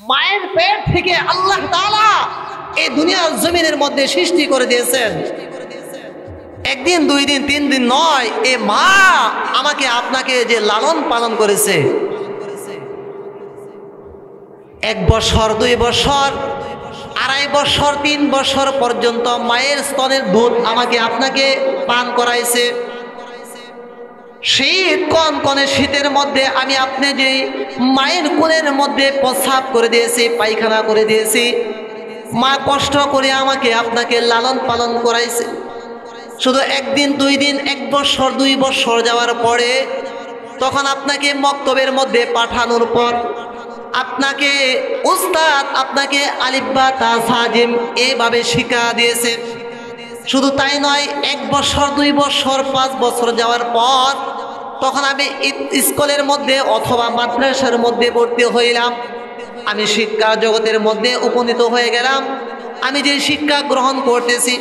মায়ের পেট থেকে আল্লাহ তাআলা এই দুনিয়ার জমিনের মধ্যে সৃষ্টি করে দিয়েছেন। একদিন, দুই দিন, তিন দিন নয়, এ মা আমাকে আপনাকে যে লালন পালন করেছে, 1 বছর, 2 বছর, 2.5 বছর, 3 বছর পর্যন্ত মায়ের স্তনের দুধ আমাকে আপনাকে পান করাইছে। শীত, কনকনে শীতের মধ্যে আমি আপনি যে মায়ের কোলের মধ্যে প্রস্রাব করে দিয়েছি, পায়খানা করে দিয়েছি, মা কষ্ট করে আমাকে আপনাকে লালন পালন করাইছে। শুধু 1 দিন, 2 দিন, 1 বছর, 2 বছর যাওয়ার পরে তখন আপনাকে মক্তবের মধ্যে পাঠানোর পর আপনাকে উস্তাদ, আপনাকে আলিফ বা তা সাজিম এইভাবে শিক্ষা দিয়েছে। শুধু তাই নয়, 1 বছর, 2 বছর, 5 বছর যাওয়ার পর তখন আমি স্কুলের মধ্যে অথবা মাদ্রাসার মধ্যে ভর্তি হইলাম। আমি শিক্ষা জগতের মধ্যে উপনীত হয়ে গেলাম। আমি যে শিক্ষা গ্রহণ করতেছি,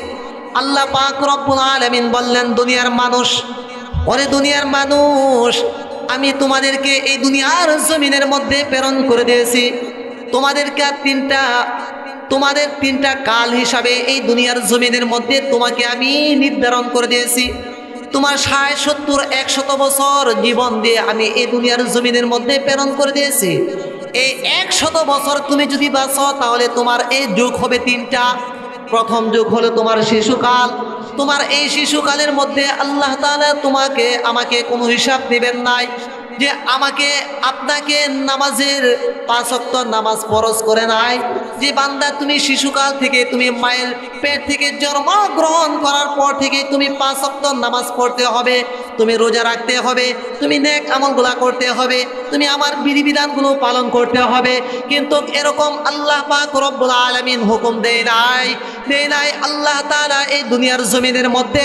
আল্লাহ পাক রব্বুল আলামিন বললেন, দুনিয়ার মানুষ, ওরে দুনিয়ার মানুষ, আমি তোমাদেরকে এই দুনিয়ার জমিনের মধ্যে প্রেরণ করে দিয়েছি। তোমাদেরকে তোমাদের 3টা কাল হিসাবে এই দুনিয়ার জমিনের মধ্যে তোমাকে আমি নির্ধারণ করে দিয়েছি। তোমার 60, 70, 100 বছর জীবন দিয়ে আমি এই দুনিয়ার জমিনের মধ্যে প্রেরণ করে দিয়েছি। এই 100 বছর তুমি যদি বাঁচো তাহলে তোমার এই যুগ হবে 3টা। প্রথম যুগ হলো তোমার শিশুকাল। তোমার এই শিশুকালের মধ্যে আল্লাহ তাআলা আমাকে কোনো হিসাব নেবেন নাই যে আপনাকে নামাজের 5 ওয়াক্ত নামাজ ফরজ করে নাই, যে বান্দা তুমি শিশুকাল থেকে, তুমি মায়ের পেট থেকে জন্মগ্রহণ করার পর থেকে তুমি 5 ওয়াক্ত নামাজ পড়তে হবে, তুমি রোজা রাখতে হবে, তুমি নেক আমলগুলা করতে হবে, তুমি আমার বিধিবিধানগুলো পালন করতে হবে। কিন্তু এরকম আল্লাহ পাক রব্বুল আলামিন হুকুম দেয় নাই। আল্লাহ তাআলা এই দুনিয়ার জমিনের মধ্যে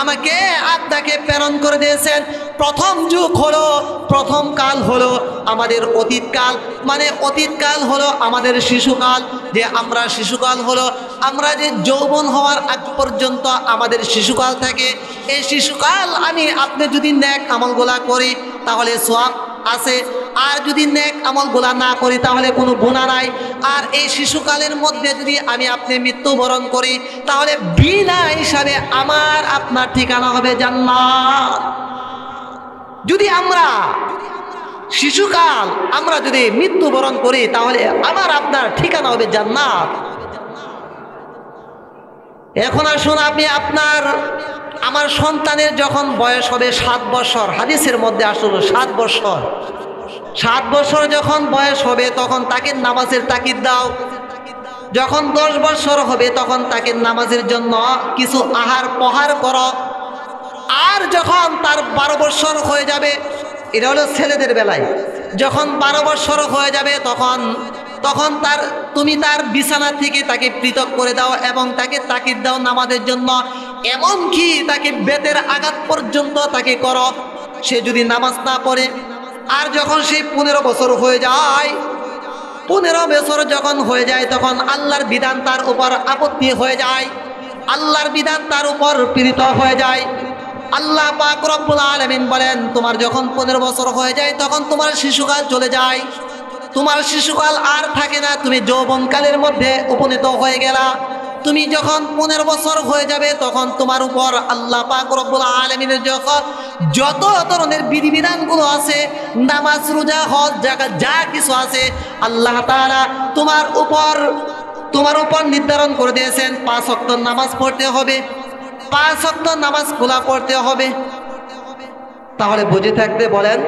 আমাকে আপনাকে প্রেরণ করে দিয়েছেন। প্রথম যুগ হলো, প্রথম কাল হলো আমাদের অতীতকাল। মানে অতীতকাল হলো আমাদের শিশুকাল। যে আমরা শিশুকাল হলো আমরা যে যৌবন হওয়ার আগ পর্যন্ত আমাদের শিশুকাল থাকে। এই শিশুকাল আপনি যদি নেক আমলগুলা করি তাহলে সওয়াব আছে, আর যদি নেক আমলগুলা না করি তাহলে কোনো গুনাহ নাই। আর এই শিশুকালের মধ্যে যদি আপনি মৃত্যুবরণ করি তাহলে বিনা হিসাবে আমার আপনার ঠিকানা হবে জান্নাত। যদি আমরা শিশুকাল যদি মৃত্যুবরণ করি তাহলে আমার আপনার ঠিকানা হবে জান্নাত। এখন আসুন, আমার সন্তানের যখন বয়স হবে 7 বছর, হাদিসের মধ্যে আসলে 7 বছর, 7 বছর যখন বয়স হবে তখন তাকে নামাজের তাকিদ দাও। যখন 10 বছর হবে তখন তাকে নামাজের জন্য কিছু আহার প্রহার করো। আর যখন তার 12 বছর হয়ে যাবে, এটা হলো ছেলেদের বেলায়, যখন 12 বছর হয়ে যাবে তখন তুমি তার বিছানা থেকে তাকে পৃথক করে দাও এবং তাকে তাকিদ দাও নামাজের জন্য। এমনকি তাকে বেতের আঘাত পর্যন্ত তাকে করো, সে যদি নামাজ না পড়ে। আর যখন সে 15 বছর হয়ে যায়, 15 বছর যখন হয়ে যায় তখন আল্লাহর বিধান তার উপর আপত্তি হয়ে যায়, আল্লাহর বিধান তার উপর পীড়িত হয়ে যায়। আল্লাহ পাক রব্বুল আলামিন বলেন, তোমার যখন 15 বছর হয়ে যায় তখন তোমার শিশুকাল চলে যায়, তোমার শিশুকাল আর থাকে না, তুমি যৌবনকালের মধ্যে উপনীত হয়ে গেলা। তুমি যখন 15 বছর হয়ে যাবে তখন তোমার উপর আল্লাহ পাক রব্বুল আলামিনের যত ধরনের বিধিবিধানগুলো আছে, নামাজ, রোজা, হজ, যাকাত, যা কিছু আছে, আল্লাহ তাআলা তোমার উপর নির্ধারণ করে দিয়েছেন 5 ওয়াক্ত নামাজ পড়তে হবে, 5 ওয়াক্ত নামাজ খোলা পড়তে হবে। তাহলে বুঝে থাকতে বলেন,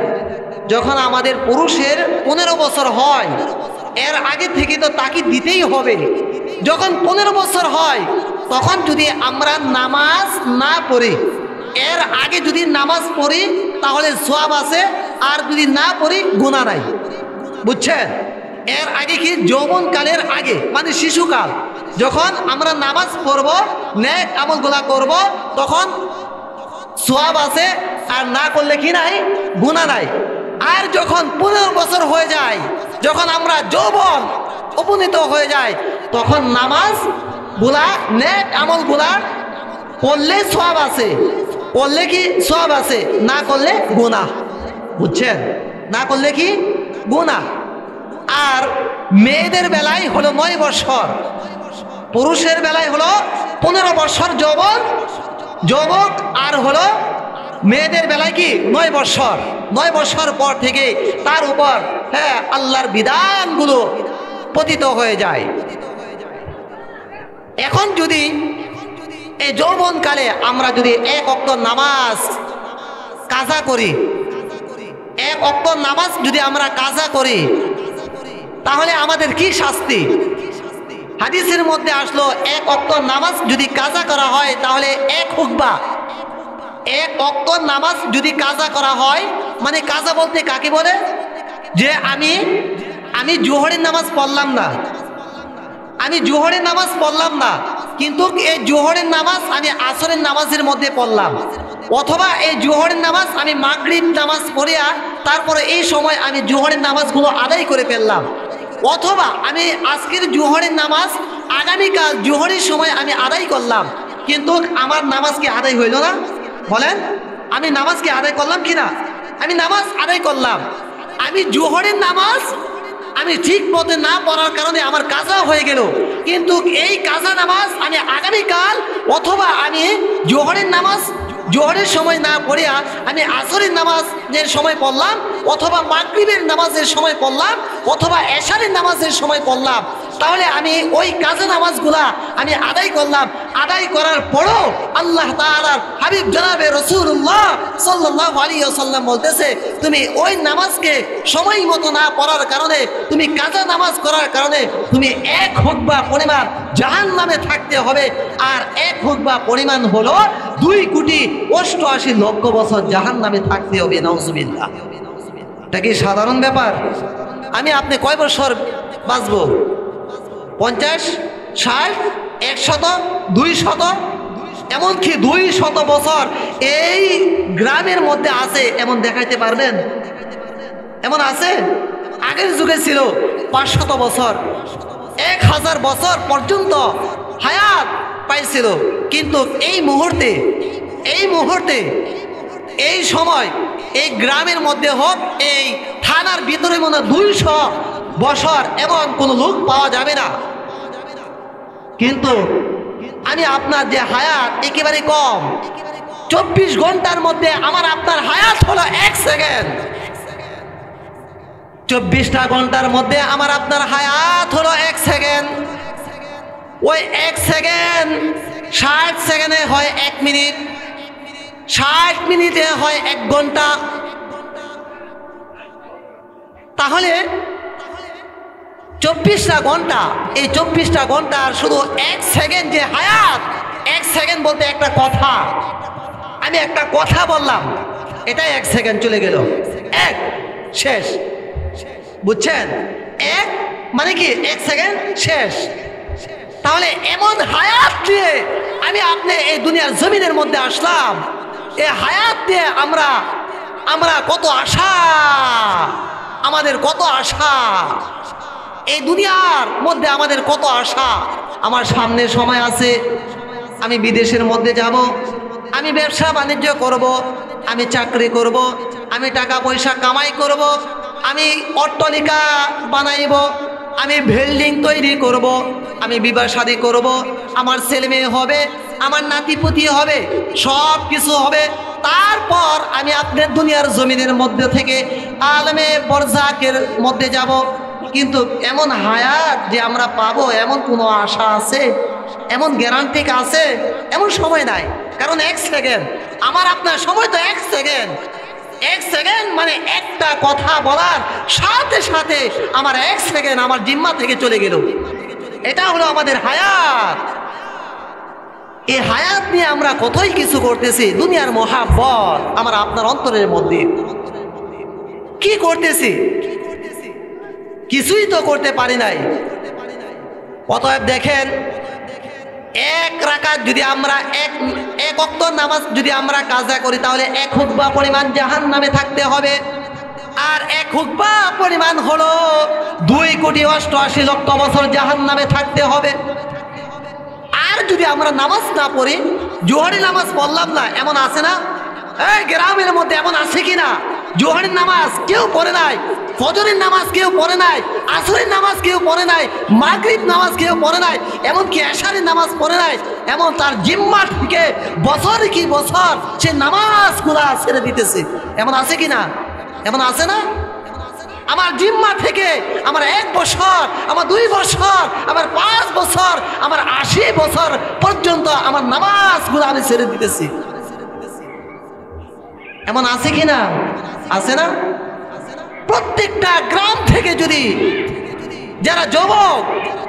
যখন আমাদের পুরুষের 15 বছর হয় এর আগে থেকে তো তাকে দিতেই হবে। যখন 15 বছর হয় তখন যদি আমরা নামাজ না পড়ি, এর আগে যদি নামাজ পড়ি তাহলে সওয়াব আছে, আর যদি না পড়ি গুনাহ নাই। বুঝছেন? এর আগে কি যৌবনকালের আগে, মানে শিশুকাল, যখন আমরা নামাজ পড়ব, নেক আমলগুলা করব, তখন সওয়াব আছে, আর না করলে কি নাই, গুনাহ নাই। আর যখন 15 বছর হয়ে যায়, যখন আমরা যৌবন উপনীত হয়ে যায়, তখন নামাজ গুলা, নেক আমল গুলা পড়লে সওয়াব আছে, পড়লে কি সওয়াব আছে, না করলে গুনাহ। বুঝছেন? না করলে কি গুনাহ। আর মেয়েদের বেলায় হলো 9 বছর, পুরুষের বেলায় হলো 15 বছর যুবক, আর হলো মেয়েদের বেলায় কি 9 বছর। 9 বছর পর থেকে তার উপর আল্লাহর বিধানগুলো পতিত হয়ে যায়। এখন যদি এই যৌবনকালে আমরা যদি 1 ওয়াক্ত নামাজ কাজা করি, 1 ওয়াক্ত নামাজ যদি আমরা কাজা করি, তাহলে আমাদের কি শাস্তি? হাদিসের মধ্যে আসলো 1 ওয়াক্ত নামাজ যদি কাজা করা হয় তাহলে 1 হুকবা, 1 ওয়াক্ত নামাজ যদি কাজা করা হয়, মানে কাজা বলতে কাকে বলে? যে আমি জোহরের নামাজ পড়লাম না, আমি জোহরের নামাজ পড়লাম না, কিন্তু এই জোহরের নামাজ আমি আসরের নামাজের মধ্যে পড়লাম, অথবা এই জোহরের নামাজ আমি মাগরিব নামাজ পড়িয়া তারপরে এই সময় আমি জোহরের নামাজগুলো আদায় করে ফেললাম, অথবা আমি আজকের জোহরের নামাজ আগামীকাল জোহরের সময় আমি আদায় করলাম, কিন্তু আমার নামাজ কি আদায় হইল না? বলেন, আমি নামাজ কি আদায় করলাম কিনা? আমি নামাজ আদায় করলাম, আমি জোহরের নামাজ আমি ঠিক মতে না পড়ার কারণে আমার কাজা হয়ে গেল, কিন্তু এই কাজা নামাজ আমি আগামীকাল অথবা আমি জোহরের নামাজ জোহরের সময় না পড়িয়া আমি আসরের নামাজের সময় পড়লাম, অথবা মাগরিবের নামাজের সময় পড়লাম, অথবা এশারের নামাজের সময় পড়লাম, তাহলে আমি ওই কাজা নামাজগুলা আমি আদায় করলাম। আদায় করার পরও আল্লাহ তাআলার হাবিব জনাবে রাসূলুল্লাহ সাল্লাল্লাহু আলাইহি ওয়াসাল্লাম বলতেছে, তুমি ওই নামাজকে সময় মতো না পড়ার কারণে, তুমি কাজা নামাজ করার কারণে তুমি 1 হুকবা পরিমাণ জাহান্নামে থাকতে হবে। আর 1 হুকবা পরিমাণ হলো 2,88,00,000 বছর জাহান্নামে থাকতে হবে। নাউজুবিল্লাহ। এটা কি সাধারণ ব্যাপার? আমি আপনি কয় বছর বাঁচবো? 50, 60, 100, 200, এমনকি 200 বছর এই গ্রামের মধ্যে আছে, এমন দেখাইতে পারবেন? এমন আছে? আগের যুগে ছিল 500 বছর, 1000 বছর পর্যন্ত হায়াত পাইছিল, কিন্তু এই মুহূর্তে এই সময় এই গ্রামের মধ্যে হোক, এই থানার ভিতরে মনে 200 বছর এমন কোনো লোক পাওয়া যাবে না। কিন্তু আমি আপনার যে হায়াত একেবারে কম, 24 ঘন্টার মধ্যে আমার আপনার হায়াত হলো 1 সেকেন্ড। 24টা ঘন্টার মধ্যে আমার আপনার হায়াত হলো 1 সেকেন্ড। ওই 1 সেকেন্ড 60 সেকেন্ডে হয় 1 মিনিট, 60 মিনিটে হয় 1 ঘন্টা। তাহলে 24টা ঘন্টা, এই 24টা ঘন্টার শুধু 1 সেকেন্ড যে হায়াত, 1 সেকেন্ড বলতে একটা কথা, আমি একটা কথা বললাম, এটাই 1 সেকেন্ড চলে গেল, 1 শেষ। বুঝছেন? 1 মানে কি 1 সেকেন্ড শেষ। তাহলে এমন হায়াত দিয়ে আমি আপনি এই দুনিয়ার জমিনের মধ্যে আসলাম, এই হায়াত দিয়ে আমরা কত আশা, আমাদের কত আশা, এই দুনিয়ার মধ্যে আমাদের কত আশা। আমার সামনে সময় আছে, আমি বিদেশের মধ্যে যাব, আমি ব্যবসা বাণিজ্য করব, আমি চাকরি করব, আমি টাকা পয়সা কামাই করব, আমি অট্টালিকা বানাইব, আমি বিল্ডিং তৈরি করব, আমি বিবাহ শাদী করব, আমার ছেলে মেয়ে হবে, আমার নাতিপুতি হবে, সব কিছু হবে। তারপর আমি আপনার দুনিয়ার জমিনের মধ্যে থেকে আলমে বরজাকের মধ্যে যাব। কিন্তু এমন হায়াত যে আমরা পাবো এমন কোনো আশা আছে? এমন গ্যারান্টি আছে? এমন সময় নাই। কারণ 1 সেকেন্ড, আমার আপনার সময় তো 1 সেকেন্ড। 1 সেকেন্ড মানে একটা কথা বলার সাথে সাথে আমার 1 সেকেন্ড আমার জিম্মা থেকে চলে গেল। এটা হলো আমাদের হায়াত। এই হায়াত নিয়ে আমরা কতই কিছু করতেছি। দুনিয়ার মহাব্বত আমার আপনার অন্তরের মধ্যে কি করতেছি? কিছুই তো করতে পারি নাই। অতএব দেখেন, 1 রাকাত যদি আমরা 1 ওয়াক্ত নামাজ যদি আমরা কাজা করি, তাহলে 1 হুকবা পরিমাণ জাহান্নামে থাকতে হবে। আর 1 হুকবা পরিমাণ হলো 2,88,00,000 বছর জাহান্নামে থাকতে হবে। আর যদি আমরা নামাজ না পড়ি, জোহরের নামাজ পড়লাম না, এমন আছে না? এই গ্রামের মধ্যে এমন আছে কিনা জোহরের নামাজ কেউ পড়ে নাই, ফজরের নামাজ কেউ পড়ে নাই, আসরের নামাজ কেউ পড়ে নাই, মাগরিব নামাজ কেউ পড়ে নাই, এমনকি এশারের নামাজ পড়ে নাই, এমন তার জিম্মা থেকে বছর কি বছর সে নামাজগুলা ছেড়ে দিতেছে। এমন আছে কি না? এমন আছে না? আমার জিম্মা থেকে আমার 1 বছর, আমার 2 বছর, আমার 5 বছর, আমার 80 বছর পর্যন্ত আমার নামাজগুলো আমি ছেড়ে দিতেছি। এমন আছে কি না? আছে না? প্রত্যেকটা গ্রাম থেকে যদি যারা যুবক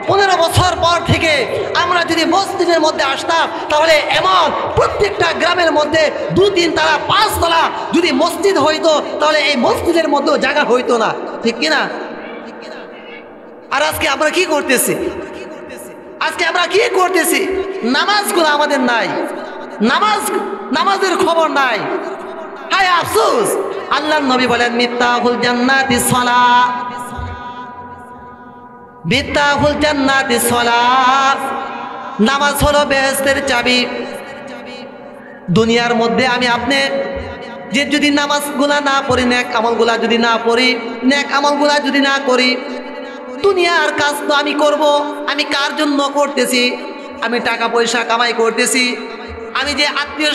15 বছর পর থেকে আমরা যদি মসজিদের মধ্যে আসতাম, তাহলে এমন প্রত্যেকটা গ্রামের মধ্যে 2, 3 তলা 5 তলা যদি মসজিদ হইতো, তাহলে এই মসজিদের মধ্যেও জায়গা হইতো না, ঠিক কিনা? আর আজকে আমরা কি করতেছি? আজকে আমরা কি করতেছি? নামাজগুলো আমাদের নাই, নামাজের খবর নাই। হায় আফসোস, আল্লাহর নবী বলেন মিফতাহুল জান্নাতিস সালাহ, মিফতাহুল জান্নাতিস সালাহ, নামাজ হলো বেহেশতের চাবি। দুনিয়ার মধ্যে আমি আপনি যে যদি নামাজগুলা না পড়ি, নেক আমলগুলা যদি না পড়ি, নেক আমলগুলা যদি না করি, দুনিয়ার কাজ তো আমি করব, আমি কার জন্য করতেছি? আমি টাকা পয়সা কামাই করতেছি। আমি যে আত্মীয়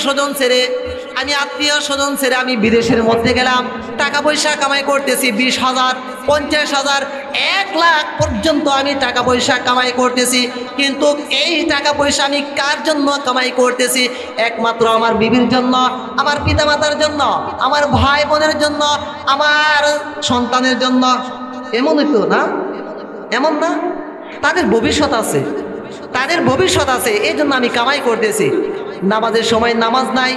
স্বজন ছেড়ে আমি বিদেশের মধ্যে গেলাম, টাকা পয়সা কামাই করতেছি 20,000, 50,000, 1 লাখ পর্যন্ত আমি টাকা পয়সা কামাই করতেছি। কিন্তু এই টাকা পয়সা আমি কার জন্য কামাই করতেছি? একমাত্র আমার বিবির জন্য, আমার পিতামাতার জন্য, আমার ভাই বোনের জন্য, আমার সন্তানের জন্য। এমনই তো না? এমন না? তাদের ভবিষ্যৎ আছে, তাদের ভবিষ্যৎ আছে, এই জন্য আমি কামাই করতেছি। নামাজের সময় নামাজ নাই,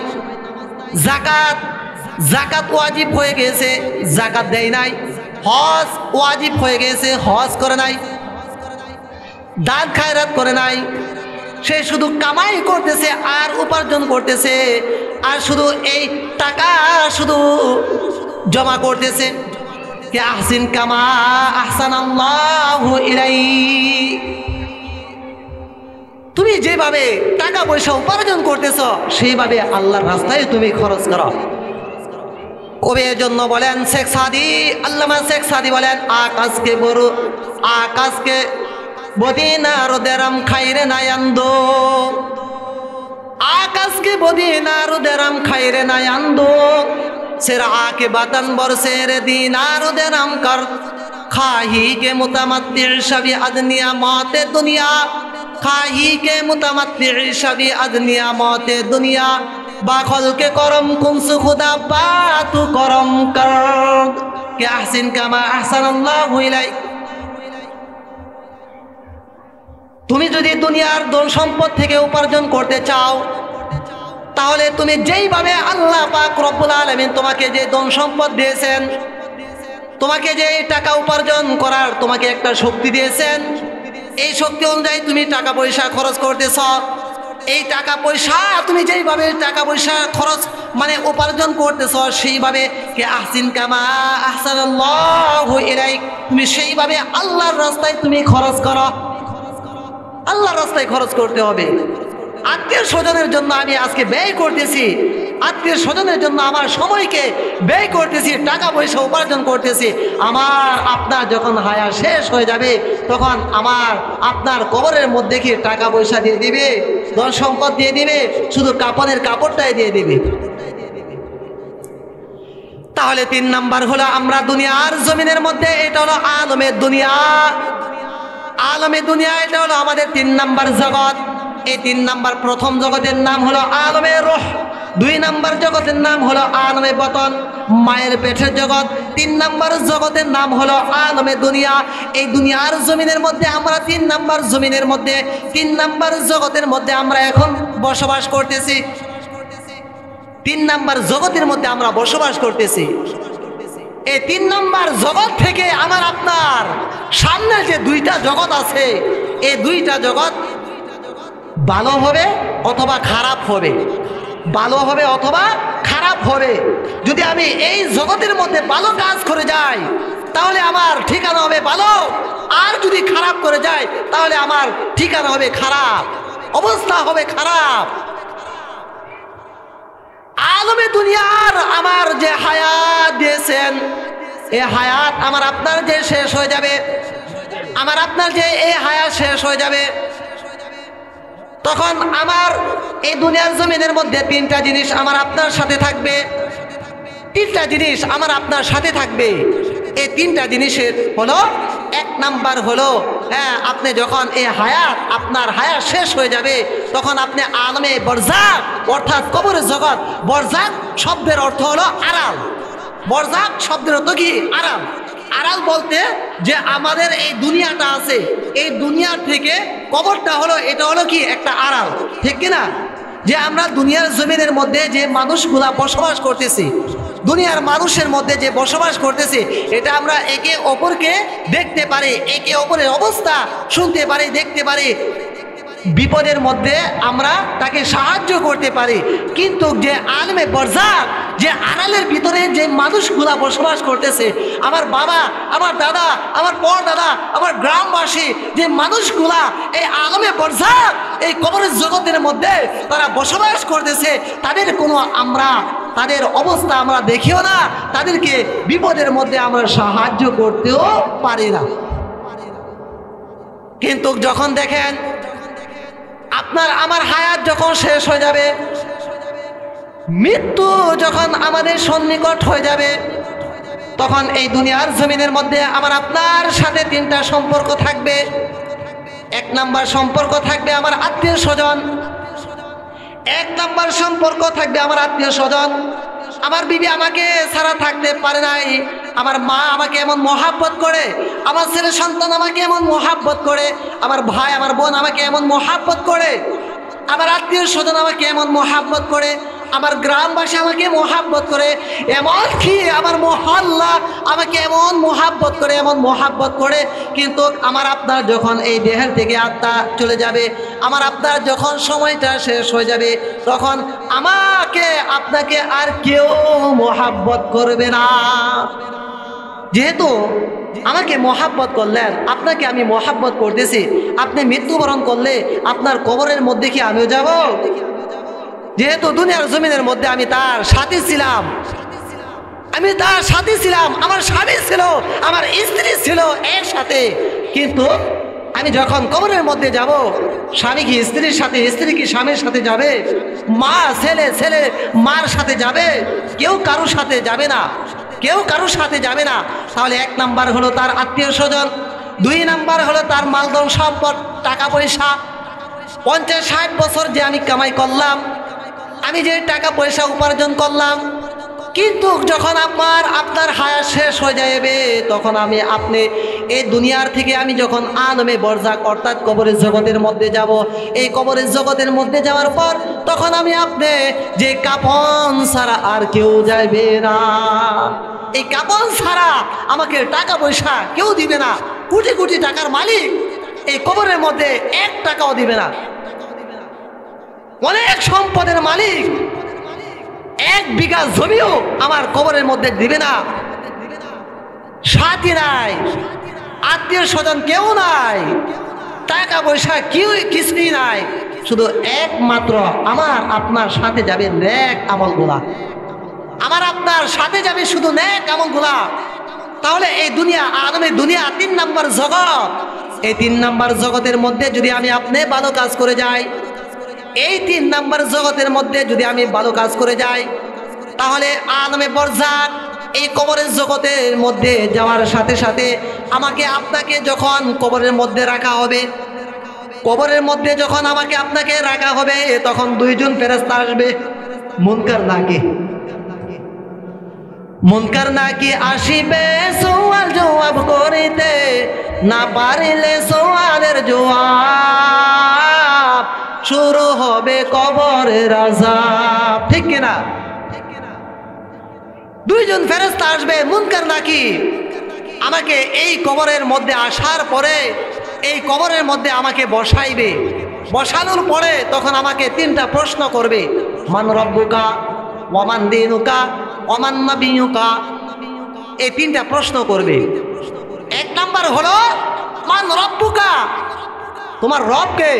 জাকাত ওয়াজিব হয়ে গেছে, জাকাত দেয় নাই। হজ ওয়াজিব হয়ে গেছে, হজ করে নাই। দান খায়রাত করে নাই। সে শুধু কামাই করতেছে আর উপার্জন করতেছে, আর শুধু এই টাকা শুধু জমা করতেছে। কে আহসিন কামা আহসানাল্লাহু ইলাইক। তুমি যেভাবে টাকা পয়সা উপার্জন করতেছ, সেইভাবে আল্লাহর রাস্তায় তুমি খরচ করো। কবির জন্য বলেন শেখ সাদি, আল্লামা শেখ সাদি বলেন, আকাশকে বদিনার দেরাম খাইরে নায়ান্দো, আকাশকে বদিনার দেরাম খাইরে নায়ান্দো, সেরা আকে বাতান বরসের দিনার দেরাম কর, খাহি কে মুতামাত্তির সবই আদনিয়া মতে দুনিয়া, খাহি কে মুতামাত্তির সবই আদনিয়া মতে দুনিয়া, বাখল কে করম কুমসু খুদা বাতু করম কর, কে আহসিন কামা আহসানাল্লাহু ইলাইক। তুমি যদি দুনিয়ার ধন সম্পদ থেকে উপার্জন করতে চাও, তাহলে তুমি যেইভাবে আল্লাহ পাক রব্বুল আলামিন তোমাকে যে ধন সম্পদ দিয়েছেন, তোমাকে যে টাকা উপার্জন করার তোমাকে একটা শক্তি দিয়েছেন, এই শক্তি অনুযায়ী তুমি টাকা পয়সা খরচ করতেছ। এই টাকা পয়সা তুমি যেইভাবে টাকা পয়সা খরচ মানে উপার্জন করতেছ, সেইভাবে কে আহসিন কামা আহসানাল্লাহু ইলাইক, তুমি সেইভাবে আল্লাহর রাস্তায় তুমি খরচ করো। আল্লাহর রাস্তায় খরচ করতে হবে। আত্মীয় স্বজনের জন্য আমি আজকে ব্যয় করতেছি, আত্মীয় স্বজনের জন্য আমার সময়কে ব্যয় করতেছি, টাকা পয়সা উপার্জন করতেছি। আমার আপনার যখন হায়াত শেষ হয়ে যাবে, তখন আমার আপনার কবরের মধ্যে কি টাকা পয়সা দিয়ে দিবে, ধন সম্পদ দিয়ে দিবে, শুধু কাপড়ের কাপড়টাই দিয়ে দিবে। তাহলে 3 নাম্বার হলো আমরা দুনিয়ার জমিনের মধ্যে, এটা হলো আলমে দুনিয়া। আলমে দুনিয়া এটা হলো আমাদের 3 নাম্বার জগৎ। এই 3 নাম্বার, প্রথম জগতের নাম হলো আলমে রূহ, 2 নাম্বার জগতের নাম হলো আলমে বতন, মায়ের পেটের জগৎ। 3 নাম্বার জগতের নাম হলো আলমে দুনিয়া। এই দুনিয়ার জমিনের মধ্যে আমরা 3 নাম্বার জমিনের মধ্যে, 3 নাম্বার জগতের মধ্যে আমরা এখন বসবাস করতেছি। 3 নাম্বার জগতের মধ্যে আমরা বসবাস করতেছি। এই 3 নাম্বার জগৎ থেকে আমার আপনার সামনে যে 2টা জগৎ আছে, এই 2টা জগৎ ভালো হবে অথবা খারাপ হবে, ভালো হবে অথবা খারাপ হবে। যদি আমি এই জগতের মধ্যে ভালো কাজ করে যাই, তাহলে আমার ঠিকানা হবে ভালো, আর যদি খারাপ করে যাই, তাহলে আমার ঠিকানা হবে খারাপ, অবস্থা হবে খারাপ। আলমে দুনিয়ার আমার যে হায়াত দিয়েছেন, এই হায়াত আমার আপনার যে শেষ হয়ে যাবে, আমার আপনার যে এই হায়াত শেষ হয়ে যাবে, তখন আমার এই দুনিয়ার জমিনের মধ্যে তিনটা জিনিস আমার আপনার সাথে থাকবে। তিনটা জিনিস আমার আপনার সাথে থাকবে। এই তিনটা জিনিসের হলো, এক নাম্বার হলো, আপনি যখন এই হায়াত, আপনার হায়াত শেষ হয়ে যাবে, তখন আপনি আলমে বরজাক অর্থাৎ কবরের জগৎ। বরজাক শব্দের অর্থ হলো আড়াল। বরজাক শব্দের অর্থ কি? আড়াল। আড়াল বলতে যে আমাদের এই দুনিয়াটা আছে, এই দুনিয়া থেকে কবরটা হলো, এটা হলো কি একটা আড়াল, ঠিক কিনা? যে আমরা দুনিয়ার জমিনের মধ্যে যে মানুষগুলা বসবাস করতেছি, দুনিয়ার মানুষের মধ্যে যে বসবাস করতেছি, এটা আমরা একে অপরকে দেখতে পারি, একে অপরের অবস্থা শুনতে পারি, দেখতে পারি। বিপদের মধ্যে আমরা তাকে সাহায্য করতে পারি। কিন্তু যে আলমে বরজাক, যে আড়ালের ভিতরে যে মানুষগুলা বসবাস করতেছে, আমার বাবা, আমার দাদা, আমার পরদাদা, আমার গ্রামবাসী, যে মানুষগুলা এই আলমে বরজাক, এই কবরের জগতের মধ্যে তারা বসবাস করতেছে, তাদের কোনো আমরা তাদের অবস্থা আমরা দেখিও না, তাদেরকে বিপদের মধ্যে আমরা সাহায্য করতেও পারি না। কিন্তু যখন দেখেন আপনার আমার হায়াত যখন শেষ হয়ে যাবে, মৃত্যু যখন আমাদের সন্নিকট হয়ে যাবে, তখন এই দুনিয়ার জমিনের মধ্যে আমার আপনার সাথে তিনটা সম্পর্ক থাকবে। এক নাম্বার সম্পর্ক থাকবে আমার আত্মীয় স্বজন। এক নাম্বার সম্পর্ক থাকবে আমার আত্মীয় স্বজন। আমার বিবি আমাকে ছাড়া থাকতে পারে নাই, আমার মা আমাকে এমন মহাব্বত করে, আমার ছেলে সন্তান আমাকে এমন মহাব্বত করে, আমার ভাই আমার বোন আমাকে এমন মহাব্বত করে, আমার আত্মীয় স্বজন আমাকে এমন মহাব্বত করে, আমার গ্রামবাসী আমাকে মহাব্বত করে, এমনকি আমার মহল্লা আমাকে এমন মহাব্বত করে, এমন মহাব্বত করে। কিন্তু আমার আপনার যখন এই দেহের থেকে আত্মা চলে যাবে, আমার আপনার যখন সময়টা শেষ হয়ে যাবে, তখন আমাকে আপনাকে আর কেউ মহাব্বত করবে না। যেহেতু আমাকে মহাব্বত করলেন, আপনাকে আমি মহাব্বত করতেছি, আপনি মৃত্যুবরণ করলে আপনার কবরের মধ্যে কি আমিও যাব? যেহেতু দুনিয়ার জমিনের মধ্যে আমি তার সাথী ছিলাম, আমি তার সাথী ছিলাম, আমার স্বামী ছিল, আমার স্ত্রী ছিল একসাথে, কিন্তু আমি যখন কবরের মধ্যে যাব, স্বামী কি স্ত্রীর সাথে, স্ত্রী কি স্বামীর সাথে যাবে, মা ছেলে, ছেলে মার সাথে যাবে, কেউ কারোর সাথে যাবে না, কেউ কারোর সাথে যাবে না। তাহলে এক নাম্বার হলো তার আত্মীয় স্বজন, দুই নাম্বার হলো তার মালধন সম্পদ, টাকা পয়সা। 50-60 বছর যে আমি কামাই করলাম, আমি যে টাকা পয়সা উপার্জন করলাম, কিন্তু যখন আপনার হায়াত শেষ হয়ে যাবে, তখন আমি আপনি এই দুনিয়ার থেকে আমি যখন আলমে বরজাক অর্থাৎ কবরের জগতের মধ্যে যাব, এই কবরের জগতের মধ্যে যাওয়ার পর তখন আমি আপনি যে কাফন ছাড়া আর কেউ যাবে না, এই কাফন ছাড়া আমাকে টাকা পয়সা কেউ দিবে না। কোটি কোটি টাকার মালিক এই কবরের মধ্যে 1 টাকাও দিবে না। অনেক সম্পদের মালিক 1 বিঘা জমিও আমার কবরের মধ্যে দিবে না। সাথী নাই, আত্মীয় স্বজন কেউ নাই, টাকা পয়সা কেউ কিছুই নাই, শুধু একমাত্র আমার আপনার সাথে যাবে নেক আমলগুলা, আমার আপনার সাথে যাবে শুধু নেক আমলগুলা। তাহলে এই দুনিয়া, আলমে দুনিয়া 3 নাম্বার জগৎ, এই 3 নাম্বার জগতের মধ্যে যদি আমি আপনি ভালো কাজ করে যাই, এই 3 নাম্বার জগতের মধ্যে যদি আমি ভালো কাজ করে যাই, তাহলে আলমে বরজাক এই কবরের জগতের মধ্যে যাওয়ার সাথে সাথে আমাকে আপনাকে যখন কবরের মধ্যে রাখা হবে, কবরের মধ্যে যখন আমাকে আপনাকে রাখা হবে, তখন 2 জন ফেরেশতা আসবে, মুনকার নাকির। মুনকার নাকির আসিবে সওয়াল জবাব করিতে, না পারিলে সওয়ালের জবাব শুরু হবে কবরের আযাব, ঠিক কিনা? 2 জন ফেরেশতা আসবে, মুনকার নাকির, আমাকে এই কবরের মধ্যে আসার পরে এই কবরের মধ্যে আমাকে বসাইবে, বসানোর পরে তখন আমাকে 3টা প্রশ্ন করবে, মান রব্বুকা ওয়া মান দীনুকা ওয়া মান নাবিয়ুকা। এই 3টা প্রশ্ন করবে। 1 নাম্বার হলো মান রব্বুকা, তোমার রব কে?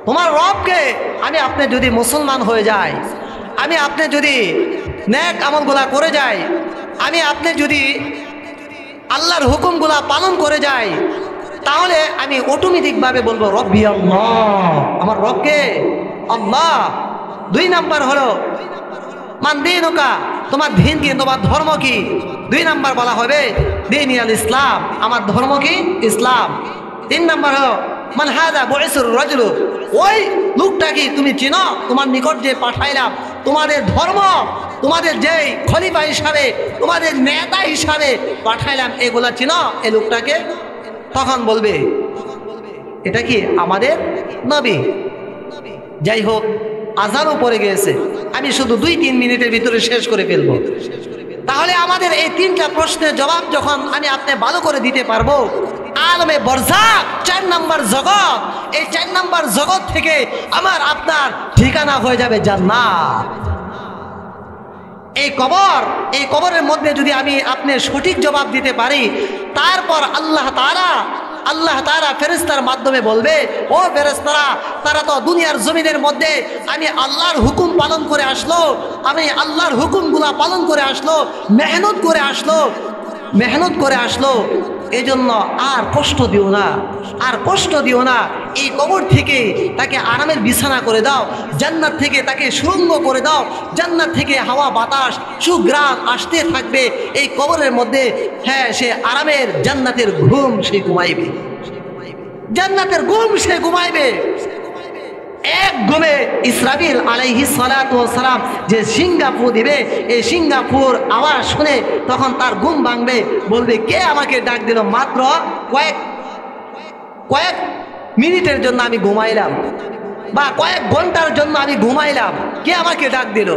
তোমার রব কে? আমি আপনি যদি মুসলমান হয়ে যাই, আমি আপনি যদি নেক আমলগুলা করে যাই, আমি আপনি যদি আল্লাহর হুকুমগুলা পালন করে যাই, তাহলে আমি অটোমেটিকভাবে বলবো রব্বি আল্লাহ, আমার রবকে আল্লাহ। 2 নাম্বার হলো মান দীনুকা, তোমার দিন কি, তোমার ধর্ম কি। 2 নাম্বার বলা হবে দীনিয়াল ইসলাম, আমার ধর্ম কি, ইসলাম। 3 নাম্বার হলো মান হাদা বুইসুর রাজুলু, ওই লোকটা কি তুমি চিনো, তোমার নিকট যে পাঠাইলাম, তোমাদের ধর্ম, তোমাদের যেই খলিফা হিসাবে, তোমাদের নেতা হিসাবে পাঠাইলাম, এগুলা চিনো এই লোকটাকে। তখন বলবে এটা কি আমাদের নবী। যাই হোক, আজানও পড়ে গিয়েছে, আমি শুধু 2-3 মিনিটের ভিতরে শেষ করে ফেলবো। তাহলে আমাদের এই 3টা প্রশ্নের জবাব যখন আমি আপনি ভালো করে দিতে পারবো, আলমে বরজাক 4 নাম্বার জগৎ, এই 4 নাম্বার জগৎ থেকে আমার আপনার ঠিকানা হয়ে যাবে জান্নাত। এই কবরের মধ্যে যদি আমি আপনি সঠিক জবাব দিতে পারি, তারপর আল্লাহ তাআলা ফেরেশতার মাধ্যমে বলবে, ও ফেরেশতারা, তারা তো দুনিয়ার জমিনের মধ্যে আমি আল্লাহর হুকুম পালন করে আসলো, আমি আল্লাহর হুকুমগুলা পালন করে আসলো, মেহনত করে আসলো, এই জন্য আর কষ্ট দিও না, এই কবর থেকে তাকে আরামের বিছানা করে দাও, জান্নাত থেকে তাকে সুরঙ্গ করে দাও, জান্নাত থেকে হাওয়া বাতাস সুঘ্রাণ আসতে থাকবে এই কবরের মধ্যে। হ্যাঁ, সে আরামের জান্নাতের ঘুম সে ঘুমাইবে, জান্নাতের ঘুম সে ঘুমাইবে। এক ঘুমে ইসরাফিল আলাইহিস সালাতু ওয়াস সালাম যে সিঙ্গাপুর দিবে, এই সিঙ্গাপুর আওয়াজ শুনে তখন তার ঘুম ভাঙবে, বলবে কে আমাকে ডাক দিল, মাত্র কয়েক মিনিটের জন্য আমি ঘুমাইলাম, বা কয়েক ঘন্টার জন্য আমি ঘুমাইলাম, কে আমাকে ডাক দিল।